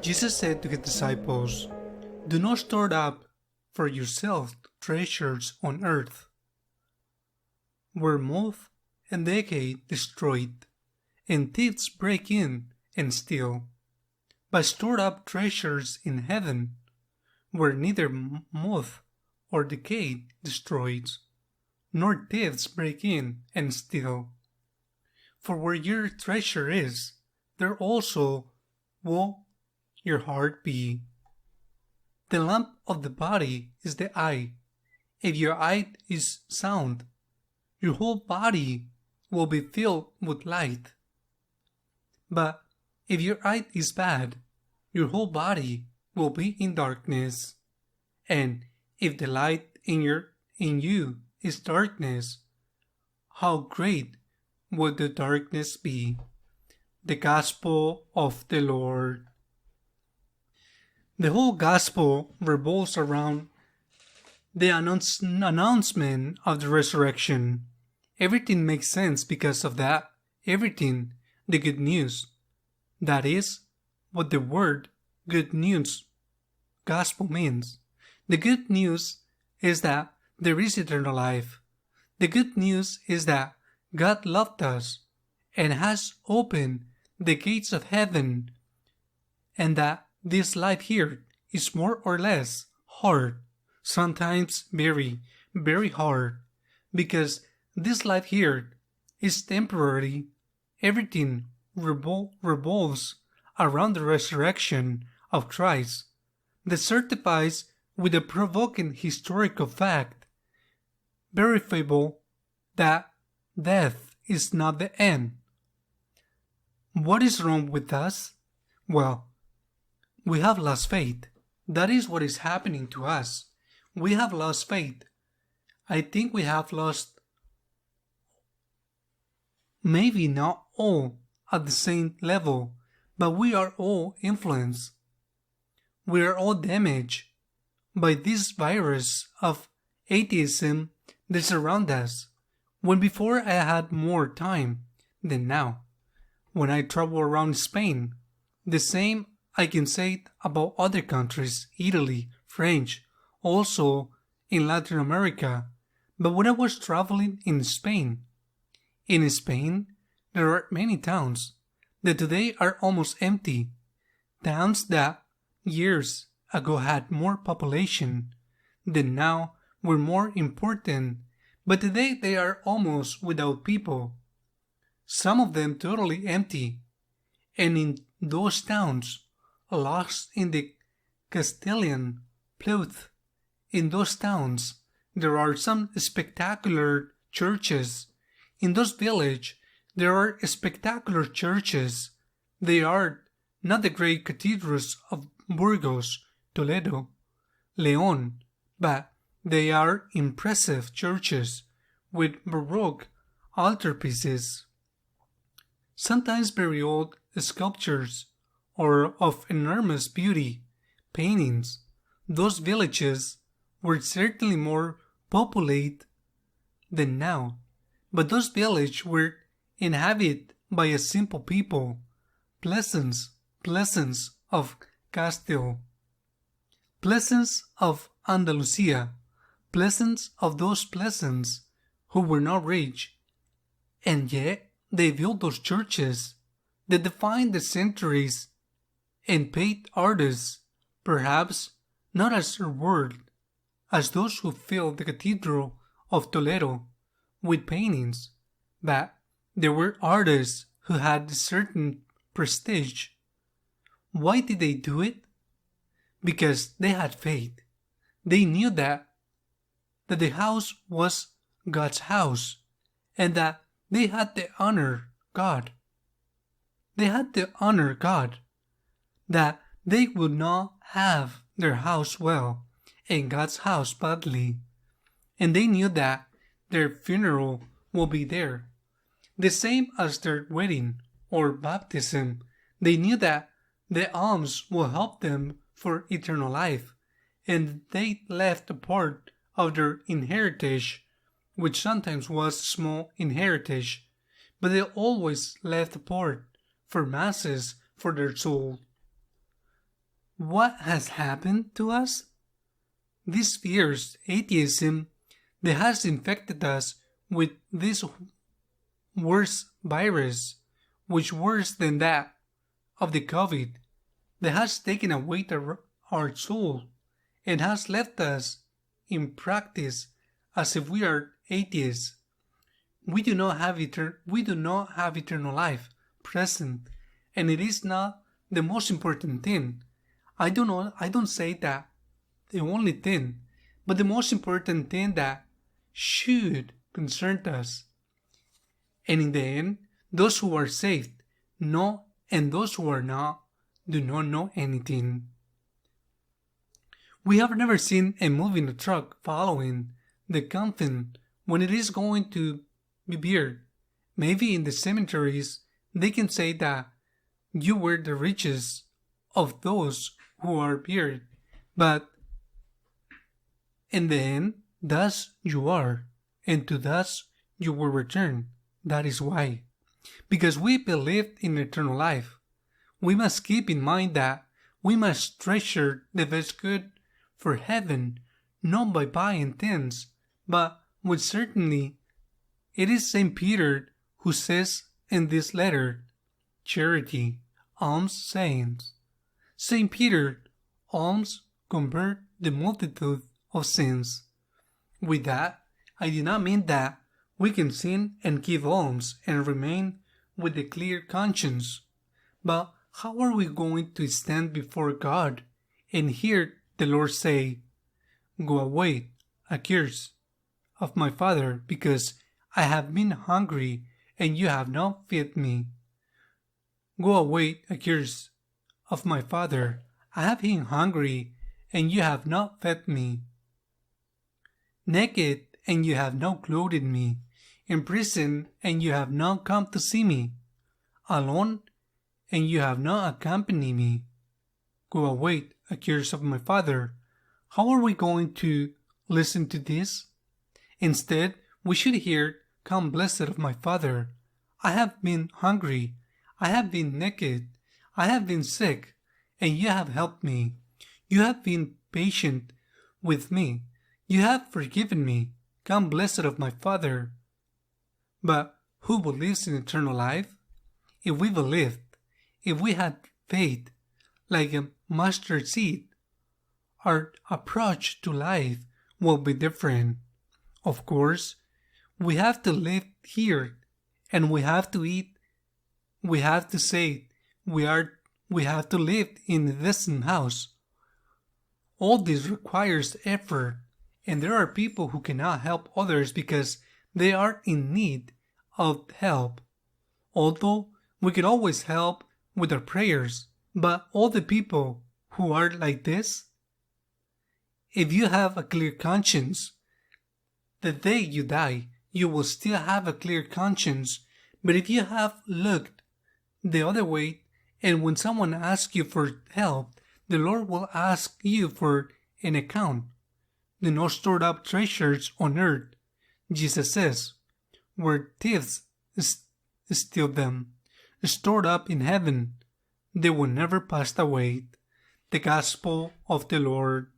Jesus said to his disciples, "Do not store up for yourselves treasures on earth, where moth and decay destroy it, and thieves break in and steal. But store up treasures in heaven, where neither moth or decay destroys, nor thieves break in and steal. For where your treasure is, there also will your heart be. The lamp of the body is the eye. If your eye is sound, your whole body will be filled with light. But if your eye is bad, your whole body will be in darkness. And if the light in you is darkness, how great would the darkness be?" The Gospel of the Lord. The whole Gospel revolves around the announcement of the resurrection. Everything makes sense because of that. Everything, the good news. That is what the word good news, gospel, means. The good news is that there is eternal life. The good news is that God loved us and has opened the gates of heaven, and that this life here is more or less hard, sometimes very, very hard, because this life here is temporary. Everything revolves around the resurrection of Christ, that certifies with a provoking historical fact, verifiable, that death is not the end. What is wrong with us? Well, we have lost faith. That is what is happening to us. We have lost faith. I think we have lost, maybe not all at the same level, but we are all influenced. We are all damaged by this virus of atheism that surrounds us. When before I had more time than now. When I travel around Spain, the same I can say about other countries, Italy, French, also in Latin America. But when I was traveling in Spain there are many towns that today are almost empty. Towns that years ago had more population than now were more important, but today they are almost without people. Some of them totally empty. And in those towns, lost in the Castilian plot, in those towns, there are some spectacular churches. In those villages, there are spectacular churches. They are not the great cathedrals of Burgos, Toledo, León, but they are impressive churches with Baroque altarpieces, sometimes very old sculptures, or of enormous beauty, paintings. Those villages were certainly more populated than now, but those villages were inhabited by a simple people, peasants of Castile, peasants of Andalusia, peasants of those peasants who were not rich, and yet they built those churches that defined the centuries and paid artists, perhaps not as reward as those who filled the Cathedral of Toledo with paintings, but there were artists who had a certain prestige. Why did they do it? Because they had faith. They knew that the house was God's house, and that they had to honor God. They had to honor God, that they would not have their house well and God's house badly, and they knew that their funeral will be there. The same as their wedding or baptism, they knew that the alms will help them for eternal life, and they left a part of their inheritance, which sometimes was small inheritance, but they always left a part for masses for their soul. what has happened to us? This fierce atheism that has infected us with this worse virus, which worse than that of the COVID, that has taken away our soul and has left us in practice as if we are atheists. We do not have eternal life present, and it is not the most important thing. I don't say that the only thing, but the most important thing that should concern us. And in the end, those who are saved know, and those who are not do not know anything. We have never seen a moving truck following the coffin when it is going to be buried. Maybe in the cemeteries they can say that you were the richest of those who are buried, but in the end, thus you are, and to thus you will return. That is why. Because we believe in eternal life, we must keep in mind that we must treasure the best good for heaven, not by buying things, but with certainty. It is St. Peter who says in this letter, charity, alms, saints. St. Peter, alms convert the multitude of sins. With that, I do not mean that we can sin and give alms and remain with a clear conscience. But how are we going to stand before God and hear the Lord say, "Go away, accursed of my Father, because I have been hungry and you have not fed me. Go away, accursed of my Father, I have been hungry and you have not fed me. Naked and you have not clothed me. In prison and you have not come to see me. Alone and you have not accompanied me. Go away, accursed of my Father." How are we going to listen to this? Instead, we should hear, "Come, blessed of my Father. I have been hungry, I have been naked, I have been sick, and you have helped me. You have been patient with me. You have forgiven me. Come, blessed of my Father." But who believes in eternal life? If we believed, if we had faith, like a mustard seed, our approach to life will be different. Of course, we have to live here, and we have to eat. We have to say we have to live in a decent house. All this requires effort, and there are people who cannot help others because they are in need of help. Although we can always help with our prayers, but all the people who are like this, if you have a clear conscience, the day you die, you will still have a clear conscience. But if you have looked the other way, and when someone asks you for help, the Lord will ask you for an account. Do not store up treasures on earth, Jesus says, where thieves steal them. Stored up in heaven, they will never pass away. The Gospel of the Lord.